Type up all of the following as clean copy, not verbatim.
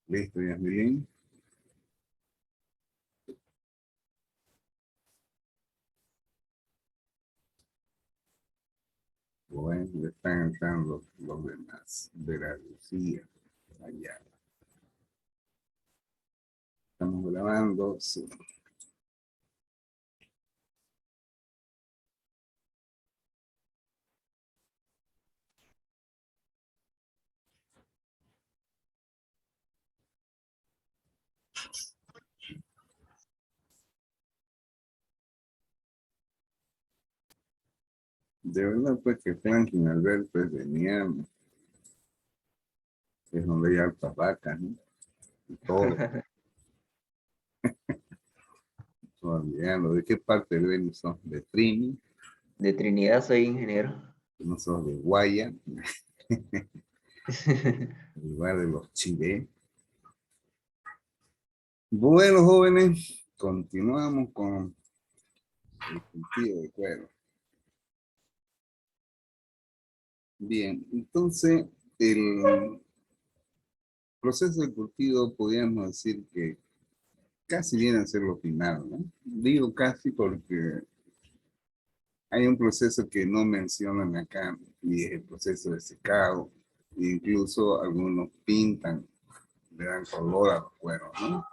Listo, Yasmilín. Bueno, le están entrando los demás de la Lucía allá. Estamos grabando, sí. De verdad, pues que Franklin Alberto es de Miami, es donde hay altas vacas, ¿no? Y todo, olvidando. ¿De qué parte de Venus son? De Trini, De Trinidad soy ingeniero. no son de Guaya, el lugar de los Chile. Bueno, jóvenes, continuamos con el cultivo de cuero. Bien, entonces el proceso de cultivo podríamos decir que casi viene a ser lo final, ¿no? Digo casi porque hay un proceso que no mencionan acá y es el proceso de secado. E incluso algunos pintan, le dan color al cuero, ¿no?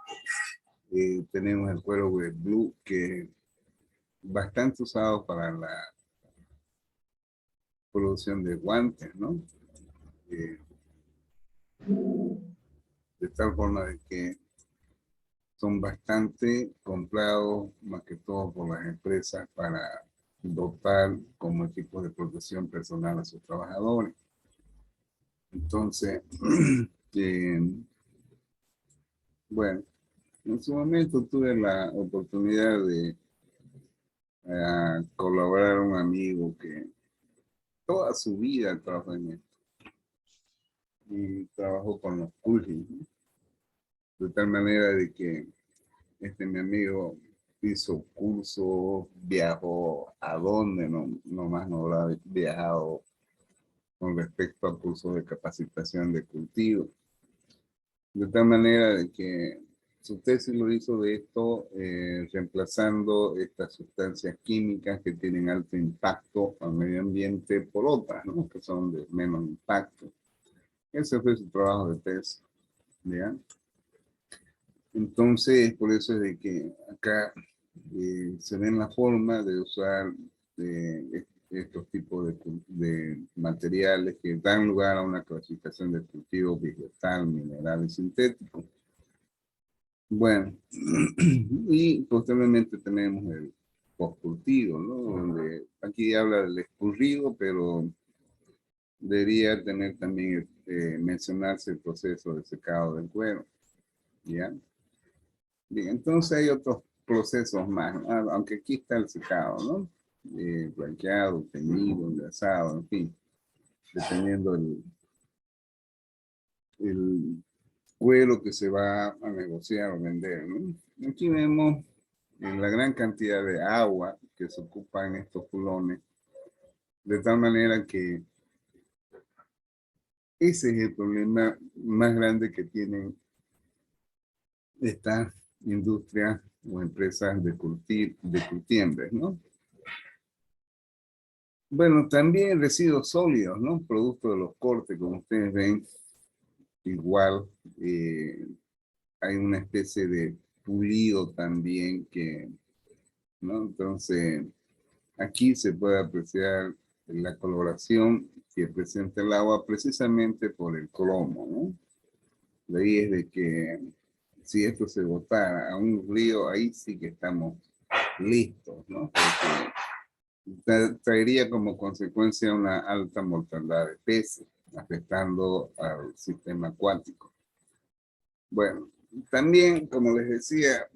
Tenemos el cuero wet blue que es bastante usado para la producción de guantes, ¿no? Eh, de tal forma de que son bastante comprados, más que todo por las empresas, para dotar como equipo de protección personal a sus trabajadores. Entonces, eh, bueno, en su momento tuve la oportunidad de colaborar a un amigo que toda su vida trabajó en esto y trabajó con los Cooley, ¿no? De tal manera de que mi amigo hizo cursos, viajó a donde no más no habrá viajado con respecto a cursos de capacitación de cultivo. De tal manera de que su tesis lo hizo de esto, reemplazando estas sustancias químicas que tienen alto impacto al medio ambiente por otras, ¿no? Que son de menos impacto. Ese fue su trabajo de tesis, ¿ya? Entonces, por eso es de que acá se ven la forma de usar estos tipos de materiales que dan lugar a una clasificación de cultivo vegetal, mineral y sintético. Bueno, y posteriormente tenemos el postcultivo, ¿no? Donde aquí habla del escurrido, pero debería tener también mencionarse el proceso de secado del cuero, ¿ya? Bien, entonces hay otros procesos más, aunque aquí está el secado, ¿no? Blanqueado, teñido, engrasado, en fin, dependiendo el cuero que se va a negociar o vender, ¿no? Aquí vemos la gran cantidad de agua que se ocupa en estos culones, de tal manera que ese es el problema más grande que tienen estas industrias o empresas de cultiembres, ¿no? Bueno, también residuos sólidos, ¿no? Producto de los cortes, como ustedes ven, igual hay una especie de pulido también que, ¿no? Entonces, aquí se puede apreciar la coloración que presenta el agua precisamente por el cromo, ¿no? De ahí es de que si esto se botara a un río, ahí sí que estamos listos, ¿no? Porque traería como consecuencia una alta mortalidad de peces, afectando al sistema acuático. Bueno, también, como les decía,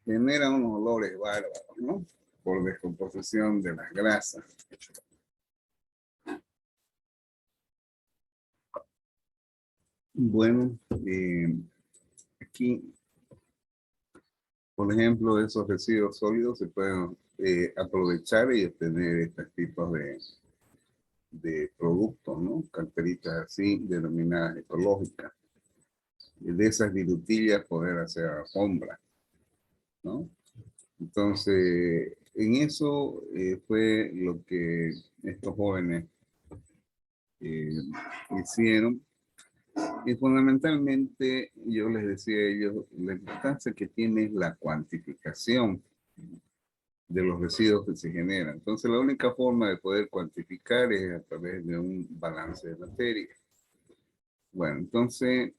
genera unos olores bárbaros, ¿no? Por descomposición de las grasas. Bueno, aquí, por ejemplo, esos residuos sólidos se pueden aprovechar y obtener estos tipos de productos, ¿no? Carteritas así, denominadas ecológicas. Y de esas virutillas poder hacer alfombra, ¿no? Entonces, en eso fue lo que estos jóvenes eh, hicieron. Y fundamentalmente yo les decía a ellos, la importancia que tiene es la cuantificación de los residuos que se generan. Entonces, la única forma de poder cuantificar es a través de un balance de materia. Bueno, entonces,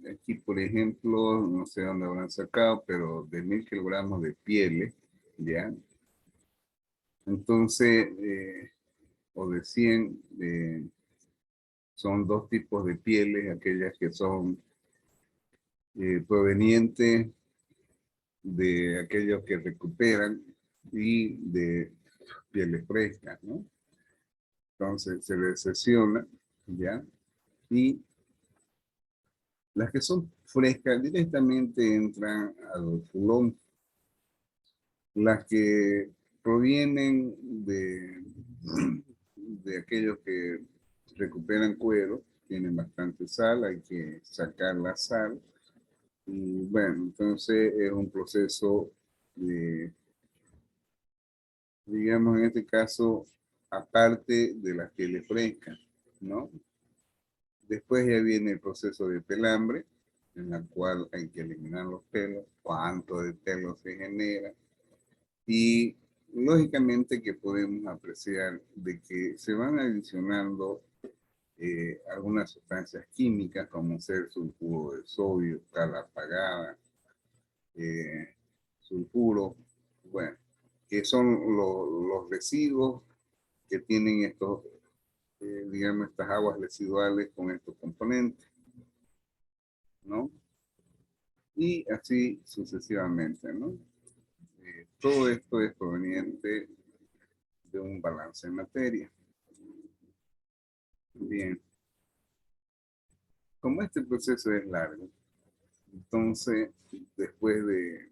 aquí, por ejemplo, no sé dónde habrán sacado, pero de 1000 kilogramos de pieles, ¿ya? Entonces, o de 100, son dos tipos de pieles, aquellas que son provenientes de aquellos que recuperan y de pieles frescas, ¿no? Entonces se les sesiona, ¿ya? Y las que son frescas directamente entran al fulón. Las que provienen de aquellos que recuperan cuero, tienen bastante sal, hay que sacar la sal. Y bueno, entonces es un proceso de, digamos en este caso, aparte de las pieles frescas, ¿no? Después ya viene el proceso de pelambre, en la cual hay que eliminar los pelos, cuánto de pelo se genera, y lógicamente que podemos apreciar de que se van adicionando algunas sustancias químicas como ser sulfuro de sodio, cal apagada, sulfuro, bueno, que son los residuos que tienen estos, digamos, estas aguas residuales con estos componentes, ¿no? Y así sucesivamente, ¿no? Todo esto es proveniente de un balance en materia. Bien, como este proceso es largo, entonces después de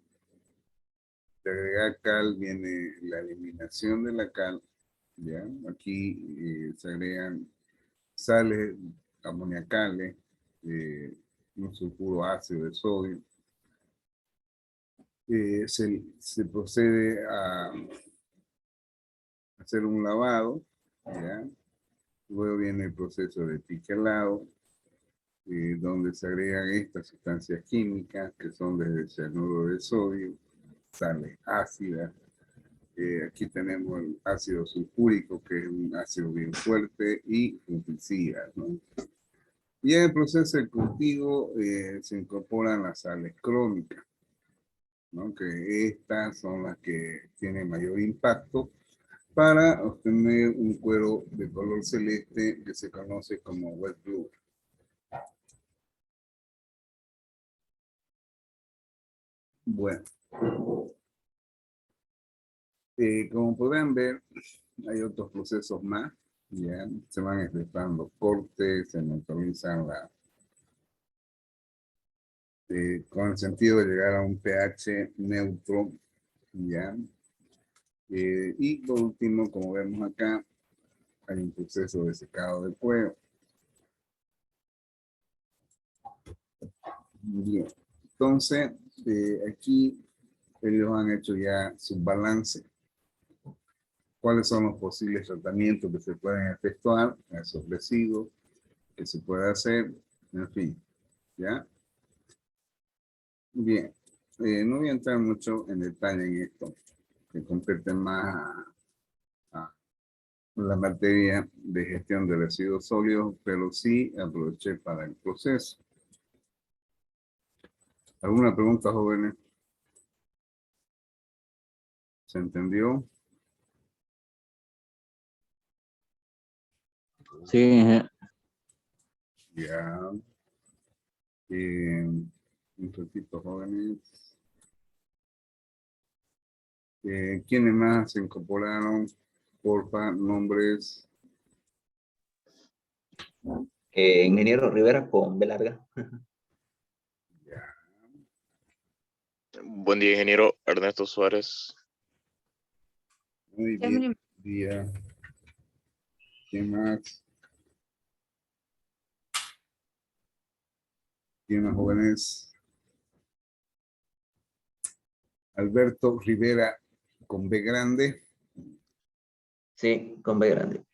agregar cal viene la eliminación de la cal, ¿ya? Aquí se agregan sales amoniacales, un sulfuro ácido de sodio. Se procede a hacer un lavado, ¿ya? Luego viene el proceso de piquelado, donde se agregan estas sustancias químicas que son desde el cianuro de sodio, sales ácidas. Aquí tenemos el ácido sulfúrico, que es un ácido bien fuerte y fungicida, ¿no? Y en el proceso de cultivo se incorporan las sales crónicas, ¿no? Que estas son las que tienen mayor impacto para obtener un cuero de color celeste que se conoce como wet blue. Bueno, como podrán ver, hay otros procesos más, ya se van efectuando cortes, se neutralizan con el sentido de llegar a un pH neutro, ya. Y por último, como vemos acá, hay un proceso de secado del cuero. Bien, entonces aquí ellos han hecho ya su balance. ¿Cuáles son los posibles tratamientos que se pueden efectuar a esos residuos? Que se puede hacer, en fin, ¿ya? Bien, no voy a entrar mucho en detalle en esto, que compete más a la materia de gestión de residuos sólidos, pero sí aproveché para el proceso. ¿Alguna pregunta, jóvenes? ¿Se entendió? Sí, Ya. Un ratito, jóvenes. ¿Quiénes más se incorporaron? Porfa, nombres. ingeniero Rivera con B larga. Ya, Buen día, ingeniero Ernesto Suárez. muy bien. Día. ¿Quién más? ¿Quién más, jóvenes? Alberto Rivera con B grande. Sí, con B grande.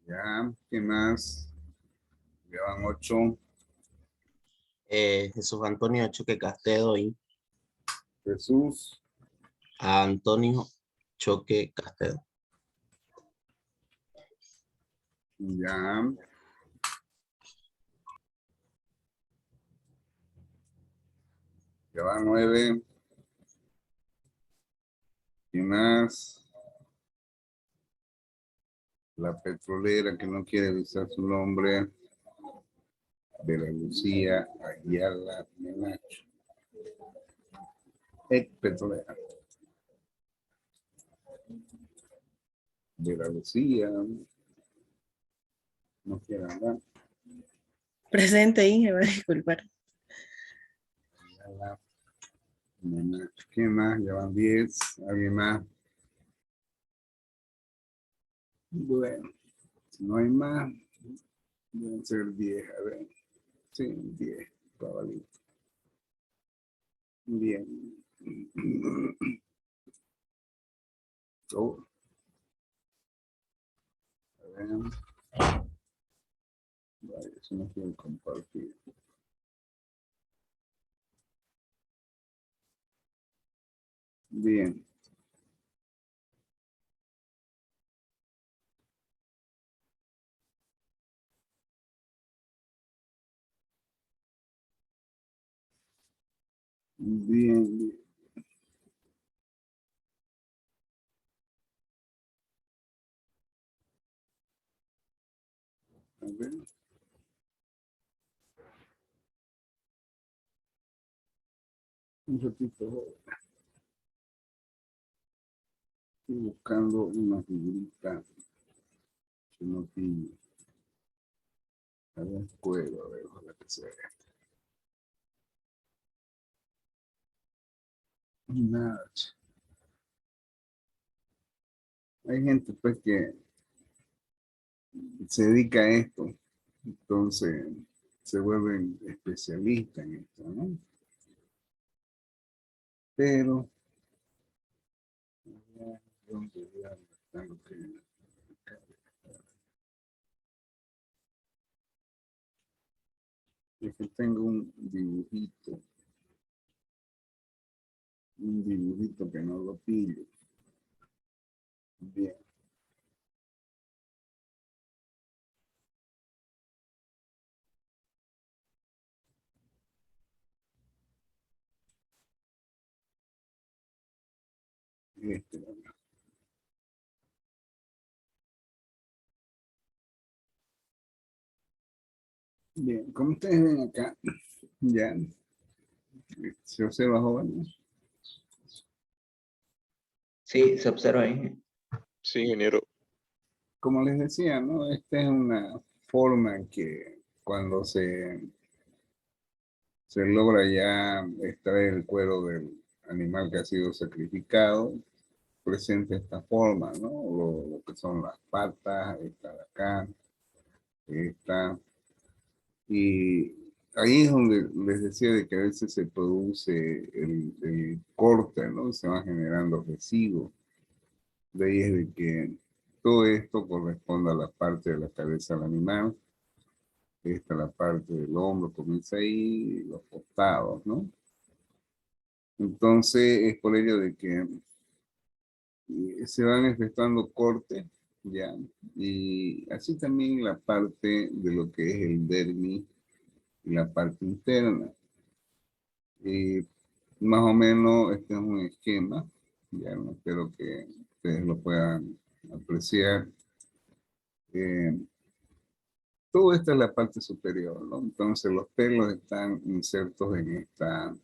Ya, ¿quién más? Llevan 8. Jesús Antonio Choque Castedo. Jesús. Antonio Choque Castedo. Ya. Llevan 9. ¿Quién más? La petrolera que no quiere usar su nombre. Bela Lucía Ayala Menacho. Ex petrolera. Bela Lucía. No quiere hablar. Presente, Inge, va a disculpar. Ayala Menacho. ¿Quién más? Llevan 10. ¿Alguien más? Bueno, si no hay más, deben ser 10. A ver. Sí, 10. Cabalito. Bien. Oh. A ver. Vaya, eso no quiero compartir. Bien. Bien, bien. A ver. Un ratito. Estoy buscando una figurita que no tiene. A ver, cuero, a ver, ojalá que sea. Nada. Hay gente pues que se dedica a esto, entonces se vuelven especialistas en esto, ¿no? Pero, ¿dónde está lo que... Es que tengo un dibujito que no lo pillo. Bien. Este, bien, como ustedes ven acá, ya se observa, jóvenes. Sí, se observa ahí. Sí, ingeniero. Como les decía, ¿no? Esta es una forma en que cuando se logra ya extraer el cuero del animal que ha sido sacrificado, presenta esta forma, ¿no? Lo que son las patas, esta de acá, esta. Y ahí es donde les decía de que a veces se produce el corte, ¿no? Se van generando residuos. De ahí es de que todo esto corresponde a la parte de la cabeza del animal. Esta es la parte del hombro, comienza ahí, los costados, ¿no? Entonces es por ello de que se van efectuando cortes, ya, y así también la parte de lo que es el dermis y la parte interna. Más o menos este es un esquema, ya, ¿no? Espero que ustedes lo puedan apreciar. Eh, Todo esto es la parte superior, ¿no? Entonces los pelos están insertos en estas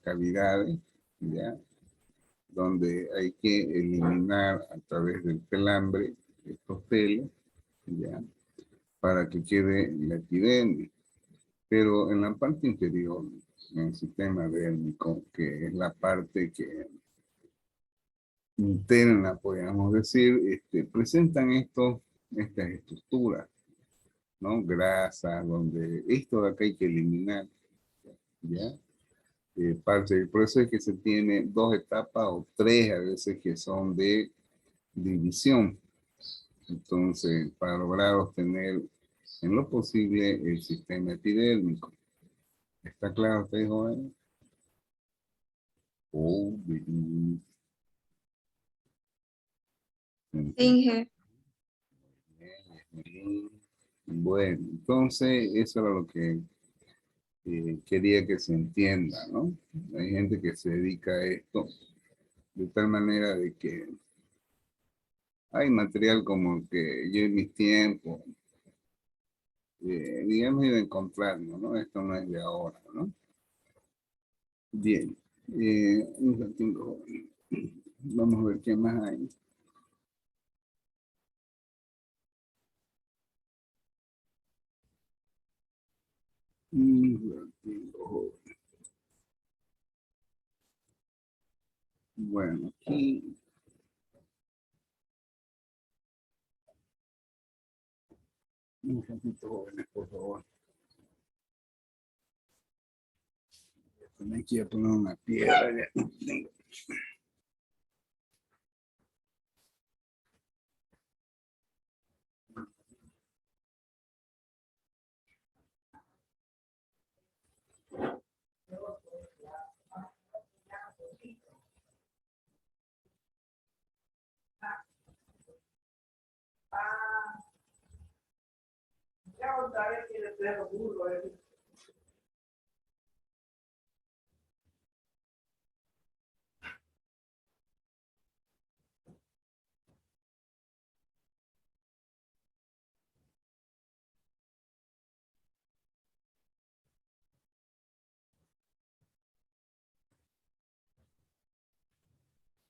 cavidades, ¿ya? Donde hay que eliminar a través del pelambre estos pelos, ¿ya? Para que quede la epidermis. Pero en la parte inferior, en el sistema dérmico, que es la parte que interna, podríamos decir, presentan estas estructuras, ¿no? Grasas, donde esto de acá hay que eliminar, ¿ya? Por eso es que se tiene dos etapas o tres a veces que son de división. Entonces, para lograr obtener en lo posible el sistema epidérmico. ¿Está claro usted, joven? Oh, bien. Inge. Bien. Bueno, entonces eso era lo que quería que se entienda, ¿no? Hay gente que se dedica a esto de tal manera de que hay material como que yo en mis tiempos, digamos, iba a encontrarlo, ¿no? Esto no es de ahora, ¿no? Bien. Un ratito, vamos a ver qué más hay. Un ratito. Bueno, aquí. Un ratito, jóvenes, por favor. Me quiero poner una piedra. Ya no tengo.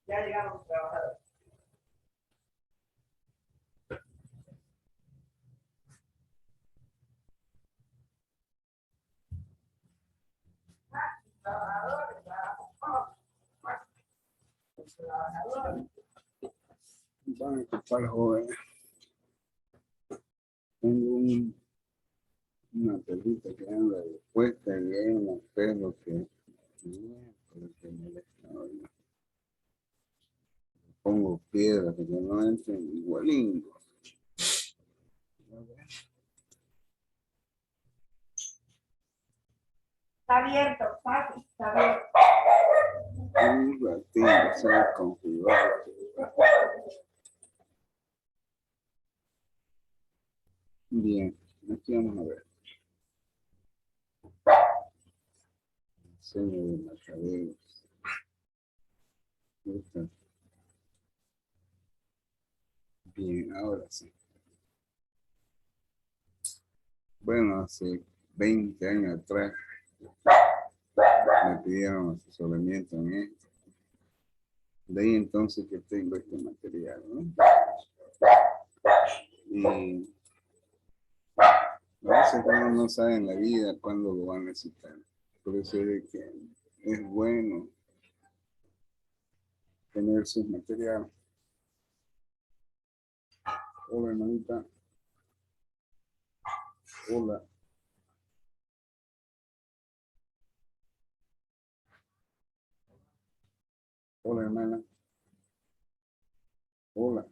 Ya llegaron los trabajadores. Van a ocupar jóvenes. Tengo una perrita que anda dispuesta y hay unos perros que molestan. Pongo piedras que no entren igualín. Está abierto, papi, está abierto. Un ratito, se va a configurar. Bien, aquí vamos a ver. Diseño de Macabeos. Bien, ahora sí. Bueno, hace 20 años atrás me pidieron asesoramiento en esto. De ahí entonces que tengo este material, ¿no? Y a veces uno no sabe en la vida cuándo lo va a necesitar. Por eso es de que es bueno tener sus materiales. Hola, hermanita. Hola. Hola, hermana. Hola.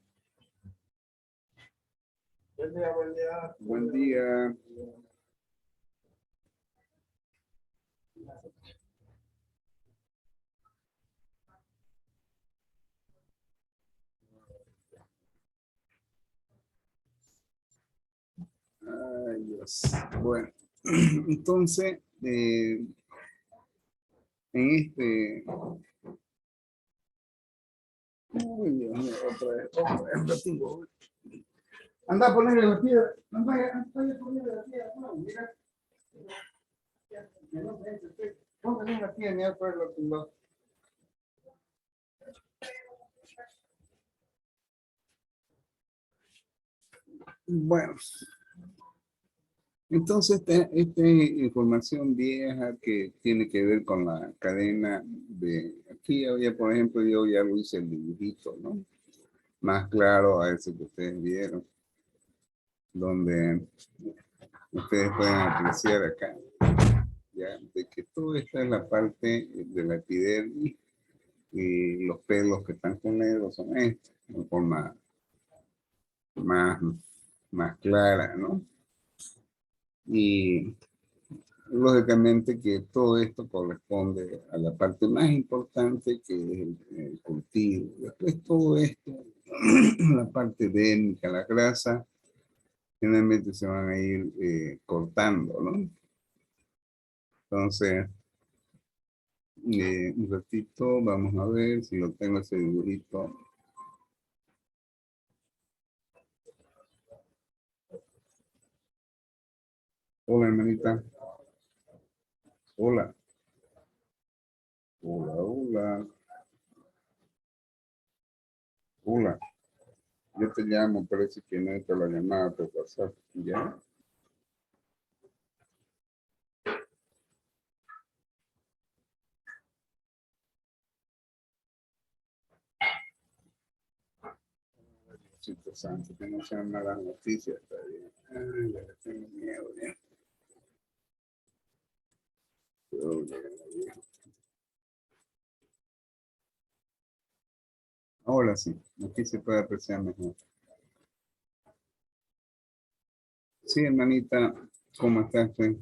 Buen día, buen día. Buen día. Ay, Dios. Bueno, entonces, en este... Uy, Dios mío, otra vez, ratito. Anda a ponerle la piedra. Anda a ponerle la piedra. No, mira. Póngale la piedra, mira, pues lo tumbó. Bueno. Entonces, esta es información vieja que tiene que ver con la cadena de... Aquí había, por ejemplo, yo ya lo hice el dibujito, ¿no? Más claro a ese que ustedes vieron, donde ustedes pueden apreciar acá, ya, de que toda esta es la parte de la epidermis y los pelos que están con negro son estos, de forma más clara, ¿no? Y lógicamente que todo esto corresponde a la parte más importante que es el cultivo. Después todo esto, la parte dérmica, la grasa, generalmente se van a ir cortando, ¿no? Entonces, un ratito, vamos a ver si lo tengo ese dibujito. Hola, hermanita. Hola. Hola, hola. Hola. Yo te llamo, parece que no entra la llamada por WhatsApp. ¿Ya? Es interesante, que no sean malas noticias todavía. Ay, ya le tengo miedo, ya. Pero, ya. Ahora sí, aquí se puede apreciar mejor. Sí, hermanita, ¿cómo estás? Pues?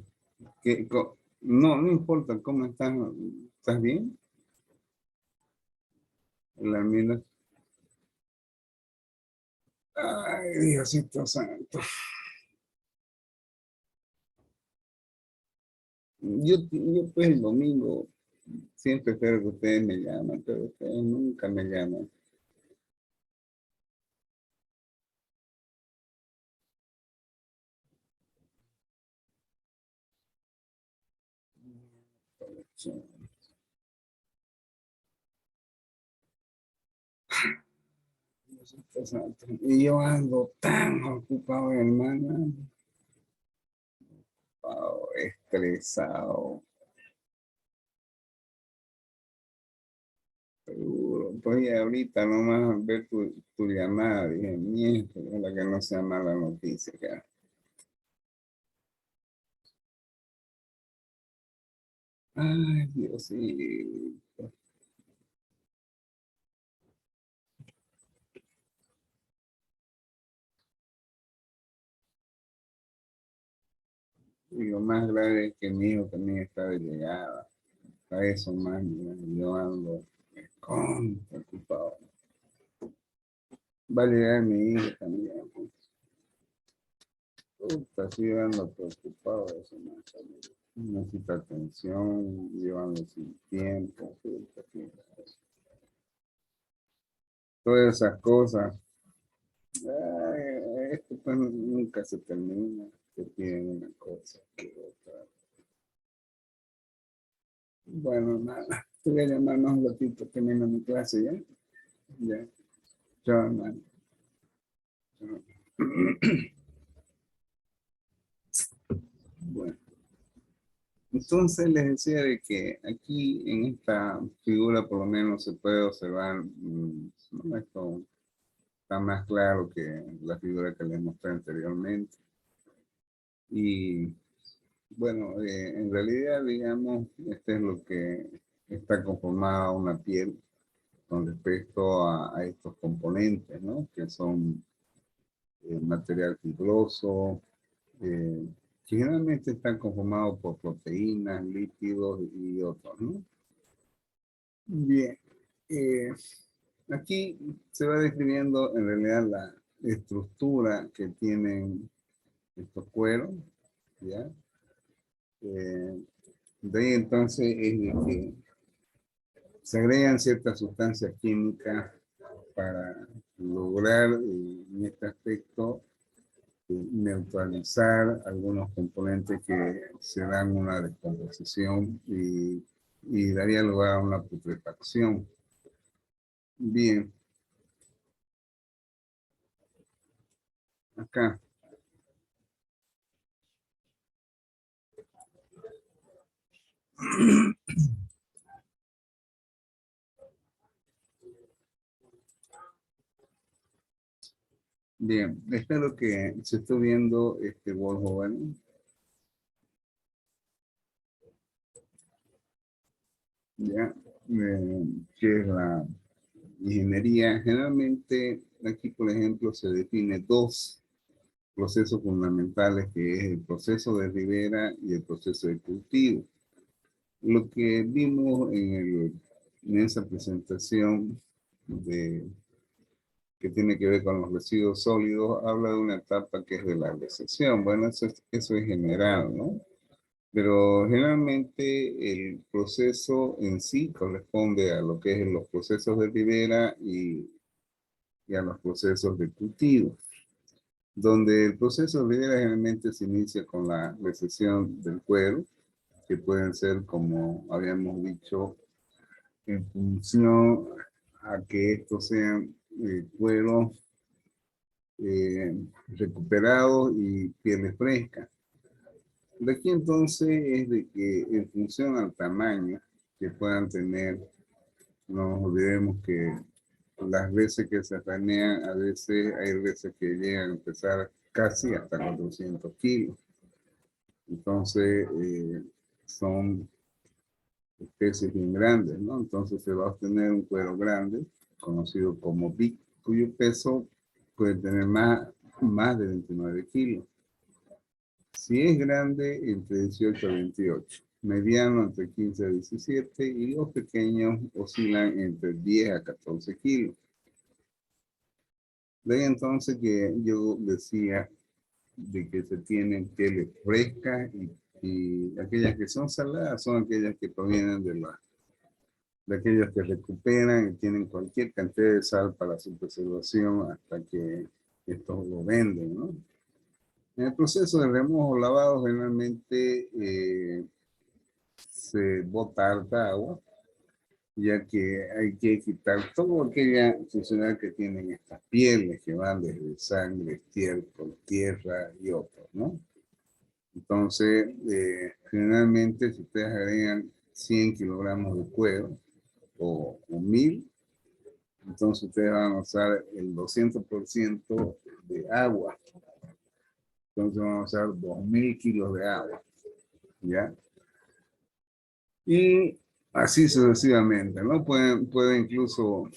No, no importa, ¿cómo estás? ¿Estás bien? La mira. Ay, Diosito santo. Yo pues el domingo siempre espero que ustedes me llamen, pero ustedes nunca me llaman. Sí. Diosito santo. Y yo ando tan ocupado, hermana, estresado. Seguro. Pues ya ahorita nomás ver tu llamada, dije, mierda, ojalá que no sea mala noticia, cara. Ay, Dios mío. Y lo más grave es que mi hijo también está de llegada. A eso más, mira, yo ando ocupado. Va a llegar mi hijo también. Puta, sí, yo ando preocupado de eso más también. Necesita atención, yo ando sin tiempo. Puta, todas esas cosas. Ay, esto pues nunca se termina. Te piden una cosa que otra. Bueno, nada. Te voy a llamar más un ratito termino mi clase ya. Ya. Chao, hermano. Chao. Bueno, entonces les decía de que aquí en esta figura por lo menos se puede observar, ¿no? Esto está más claro que la figura que les mostré anteriormente. Y bueno, en realidad, digamos, este es lo que está conformada una piel con respecto a estos componentes, ¿no? Que son material fibroso, eh, que generalmente están conformados por proteínas, lípidos y otros, ¿no? Bien, aquí se va describiendo en realidad la estructura que tienen estos cueros, ¿ya? De ahí entonces es de que se agregan ciertas sustancias químicas para lograr en este aspecto neutralizar algunos componentes que se dan una descomposición y daría lugar a una putrefacción. Bien, acá. Bien, espero que se esté viendo este Volkswagen. Ya, que es la ingeniería. Generalmente aquí, por ejemplo, se define dos procesos fundamentales, que es el proceso de ribera y el proceso de cultivo. Lo que vimos en esa presentación que tiene que ver con los residuos sólidos, habla de una etapa que es de la recesión. Bueno, eso es general, ¿no? Pero generalmente el proceso en sí corresponde a lo que es los procesos de ribera y a los procesos de cultivo, donde el proceso de ribera generalmente se inicia con la recesión del cuero, que pueden ser, como habíamos dicho, en función a que estos sean cueros recuperados y pieles frescas. De aquí entonces es de que en función al tamaño que puedan tener, no nos olvidemos que las veces que se ranean, a veces hay veces que llegan a pesar casi hasta 400 kilos. Entonces son especies bien grandes, ¿no? Entonces se va a obtener un cuero grande, conocido como big, cuyo peso puede tener más de 29 kilos. Si es grande, entre 18 a 28. Mediano, entre 15 a 17. Y los pequeños oscilan entre 10 a 14 kilos. De ahí entonces que yo decía de que se tienen pieles frescas y aquellas que son saladas son aquellas que provienen de aquellos que recuperan y tienen cualquier cantidad de sal para su preservación hasta que estos lo venden, ¿no? En el proceso de remojo lavado generalmente se bota harta agua, ya que hay que quitar todo aquella suciedad que tienen estas pieles que van desde sangre, estiércol, tierra y otros, ¿no? Entonces, generalmente si ustedes agregan 100 kilogramos de cuero o 1000, entonces ustedes van a usar el 200% de agua. Entonces vamos a usar 2000 kilos de agua, ¿ya? Y así sucesivamente, ¿no? Puede incluso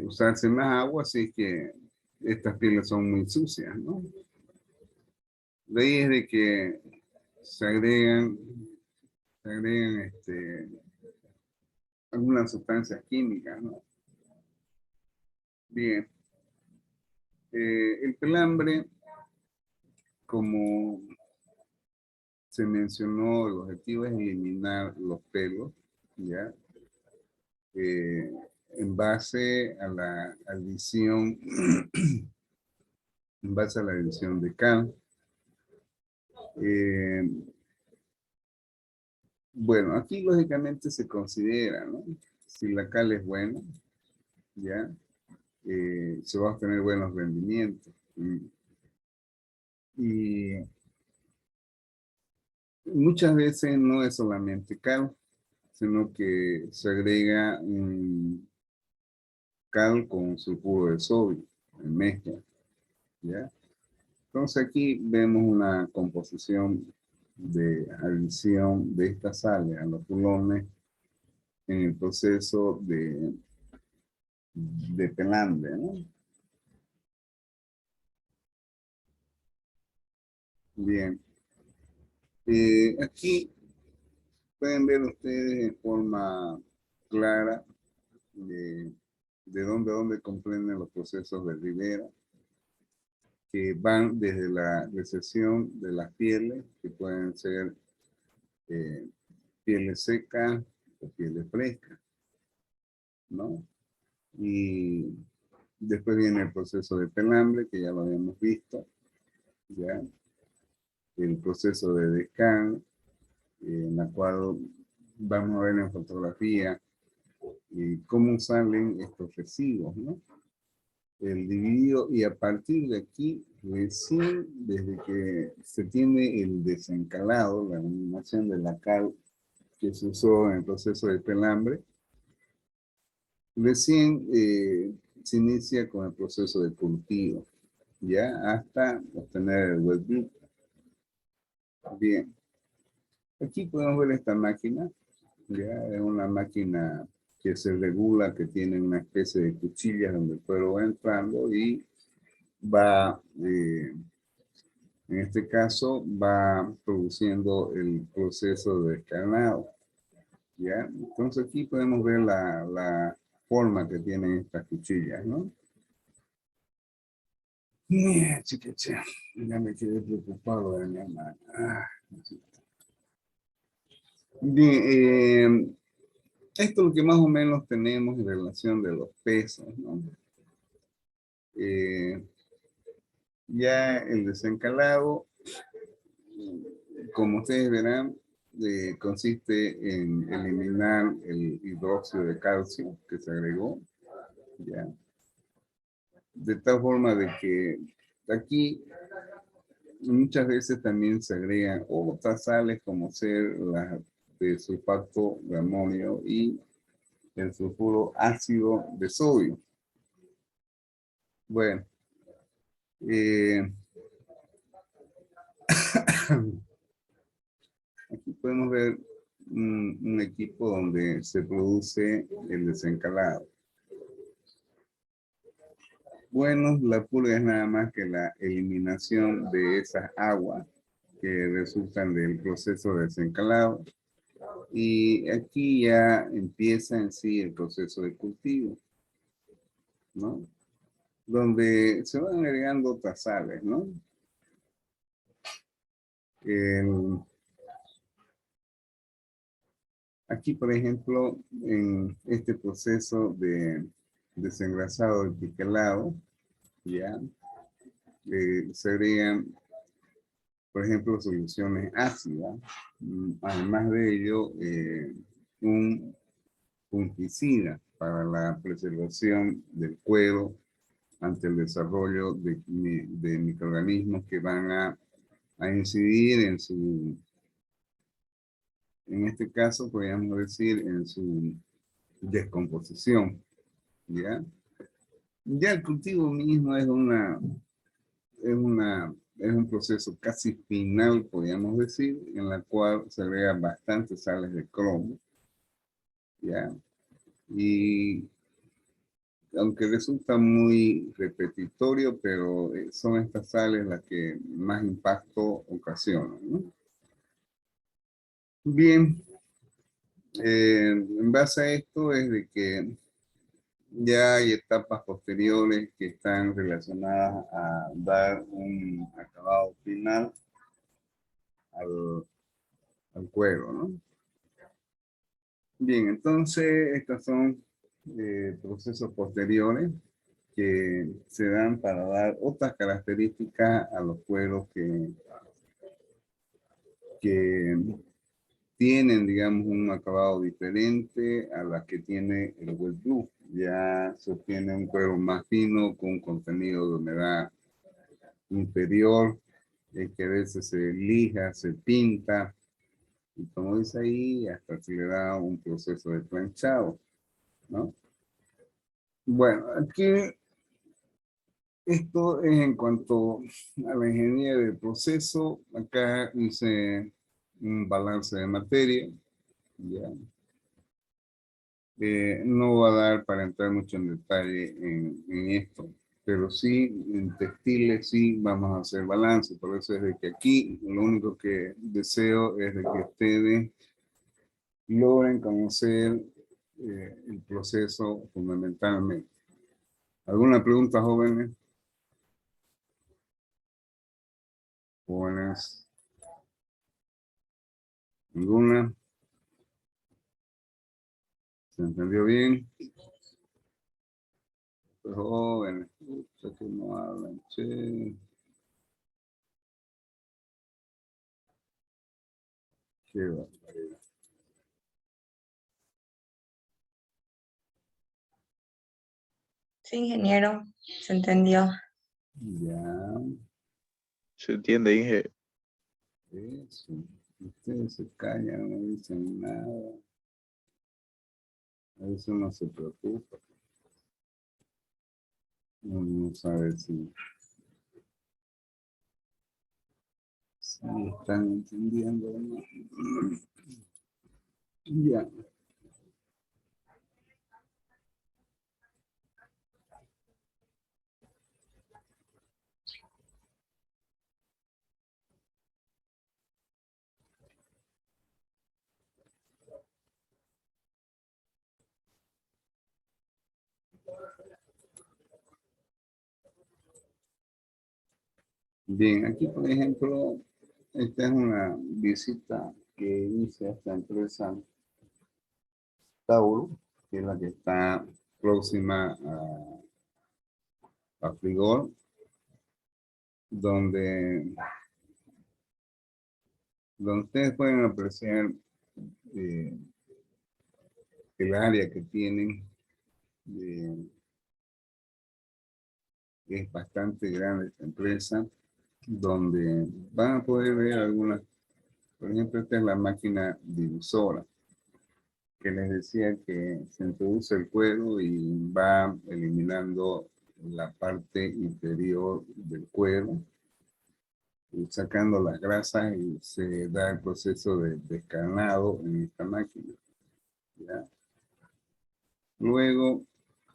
usarse más agua si es que estas pieles son muy sucias, ¿no? De ahí es de que se agregan algunas sustancias químicas, ¿no? Bien. El pelambre, como se mencionó, el objetivo es eliminar los pelos, ¿ya? En base a la adición, en base a la adición de cal. Bueno, aquí lógicamente se considera, ¿no? Si la cal es buena, ¿ya? Se va a obtener buenos rendimientos. Y muchas veces no es solamente cal, sino que se agrega cal con sulfuro de sodio en mezcla, ¿ya? Entonces aquí vemos una composición de adición de estas sales a los pulones en el proceso de pelambre, ¿no? Bien. Aquí pueden ver ustedes en forma clara de dónde comprenden los procesos de ribera, que van desde la recesión de las pieles, que pueden ser pieles secas o pieles frescas, ¿no? Y después viene el proceso de pelambre, que ya lo habíamos visto, ¿ya? El proceso de descan, en la cual vamos a ver en fotografía cómo salen estos residuos, ¿no? El dividido, y a partir de aquí, recién desde que se tiene el desencalado, la eliminación de la cal que se usó en el proceso de pelambre. Recién se inicia con el proceso de cultivo, ya hasta obtener el wet blue. Bien, aquí podemos ver esta máquina, ya es una máquina que se regula, que tiene una especie de cuchillas donde el cuero va entrando y va, en este caso, va produciendo el proceso de descarnado. ¿Ya? Entonces aquí podemos ver la forma que tienen estas cuchillas, ¿no? Chiqueche, ya me quedé preocupado de mi hermana. Bien, esto es lo que más o menos tenemos en relación de los pesos, ¿no? Ya el desencalado, como ustedes verán, consiste en eliminar el hidróxido de calcio que se agregó, ¿ya? De tal forma de que aquí muchas veces también se agregan otras sales como ser las de sulfato de amonio y el sulfuro ácido de sodio. Bueno, aquí podemos ver un equipo donde se produce el desencalado. Bueno, la purga es nada más que la eliminación de esas aguas que resultan del proceso de desencalado. Y aquí ya empieza en sí el proceso de cultivo, ¿no? Donde se van agregando otras sales, ¿no? Aquí, por ejemplo, en este proceso de desengrasado del piquelado, ya se agregan, por ejemplo, soluciones ácidas. Además de ello, un fungicida para la preservación del cuero ante el desarrollo de microorganismos que van a incidir en este caso, podríamos decir, en su descomposición, ¿ya? Ya el cultivo mismo es un proceso casi final, podríamos decir, en la cual se agregan bastantes sales de cromo, ¿ya? Y aunque resulta muy repetitorio, pero son estas sales las que más impacto ocasionan, ¿no? Bien, en base a esto es de que ya hay etapas posteriores que están relacionadas a dar un acabado final al cuero, ¿no? Bien, entonces estos son procesos posteriores que se dan para dar otras características a los cueros que tienen, digamos, un acabado diferente a la que tiene el wet blue. Ya se obtiene un cuero más fino con un contenido de humedad inferior, que a veces se lija, se pinta, y como dice ahí, hasta se le da un proceso de planchado, ¿no? Bueno, aquí esto es en cuanto a la ingeniería del proceso. Acá hice un balance de materia, ¿ya? No va a dar para entrar mucho en detalle en esto, pero sí, en textiles sí vamos a hacer balance. Por eso es de que aquí lo único que deseo es de que ustedes logren conocer el proceso fundamentalmente. ¿Alguna pregunta, jóvenes? Jóvenes. ¿Ninguna? ¿Se entendió bien? Jóvenes, pucha, que no hablan, che. Qué barbaridad. Sí, ingeniero, se entendió. Ya, Se entiende, Inge. eso. Ustedes se callan, no dicen nada. A veces uno se preocupa. Uno no sabe si están entendiendo o no. Ya. Bien, aquí por ejemplo, esta es una visita que inicia esta empresa Tauro, que es la que está próxima a Frigor, donde ustedes pueden apreciar el área que tienen. Es bastante grande esta empresa, donde van a poder ver algunas, por ejemplo, esta es la máquina difusora, que les decía que se introduce el cuero y va eliminando la parte inferior del cuero, y sacando las grasas y se da el proceso de descarnado en esta máquina. ¿Ya? Luego,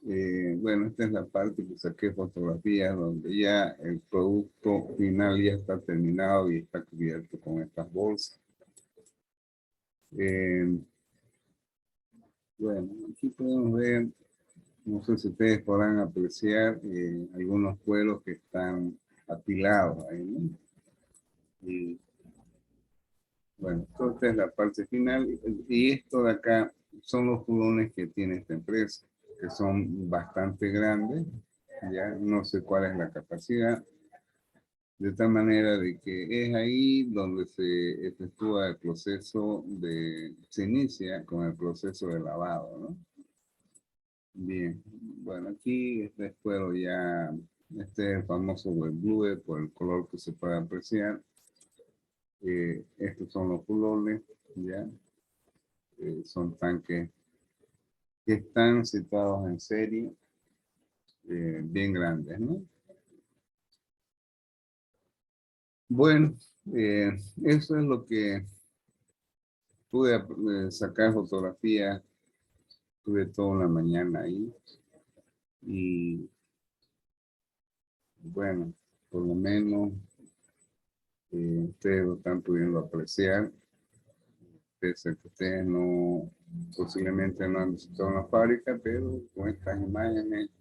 bueno, esta es la parte que saqué fotografías donde ya el producto final ya está terminado y está cubierto con estas bolsas. Bueno, aquí podemos ver, no sé si ustedes podrán apreciar algunos cueros que están apilados ahí, ¿no? Y bueno, esta es la parte final y esto de acá son los julones que tiene esta empresa, que son bastante grandes, ya no sé cuál es la capacidad, de tal manera de que es ahí donde se efectúa el proceso se inicia con el proceso de lavado, ¿no? Bien, bueno, aquí este cuero ya, este es el famoso wet blue por el color que se puede apreciar. Estos son los culones, ya. Son tanques que están situados en serie, bien grandes, ¿no? Bueno, eso es lo que pude sacar fotografías. Tuve toda una mañana ahí y bueno, por lo menos ustedes lo están pudiendo apreciar, pese a que ustedes no, posiblemente no han visitado una fábrica, pero con estas imágenes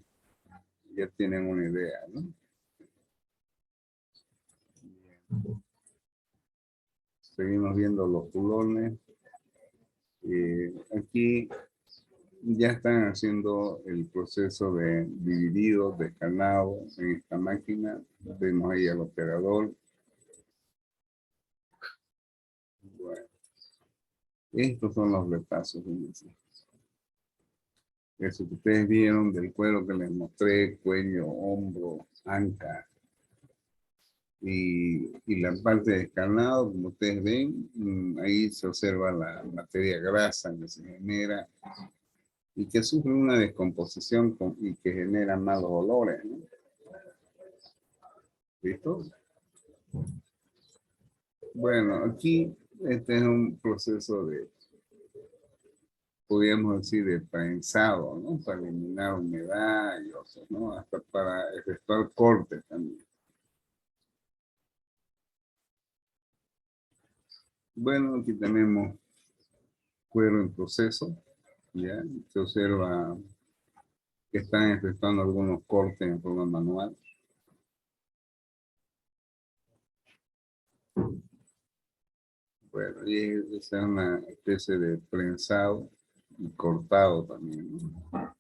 ya tienen una idea, ¿no? Seguimos viendo los culones. Aquí ya están haciendo el proceso de dividido, descarnado en esta máquina. Vemos ahí al operador. Bueno, estos son los retazos. Eso que ustedes vieron del cuero que les mostré, cuello, hombro, anca. Y la parte de descarnado, como ustedes ven, ahí se observa la materia grasa que se genera y que sufre una descomposición y que genera malos olores, ¿no? ¿Listo? Bueno, aquí este es un proceso de, podríamos decir, de prensado, ¿no? Para eliminar humedad y otros, ¿no? Hasta para efectuar cortes también. Bueno, aquí tenemos cuero en proceso, ¿ya? Se observa que están efectuando algunos cortes en forma manual. Bueno, y esa es una especie de prensado y cortado también, ¿no?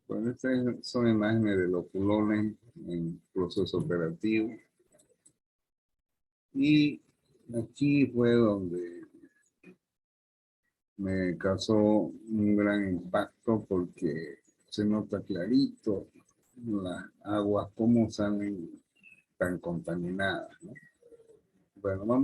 Bueno, estas son imágenes de los culones en proceso operativo. Y aquí fue donde me causó un gran impacto porque se nota clarito las aguas como salen tan contaminadas, ¿no? Bueno, vamos.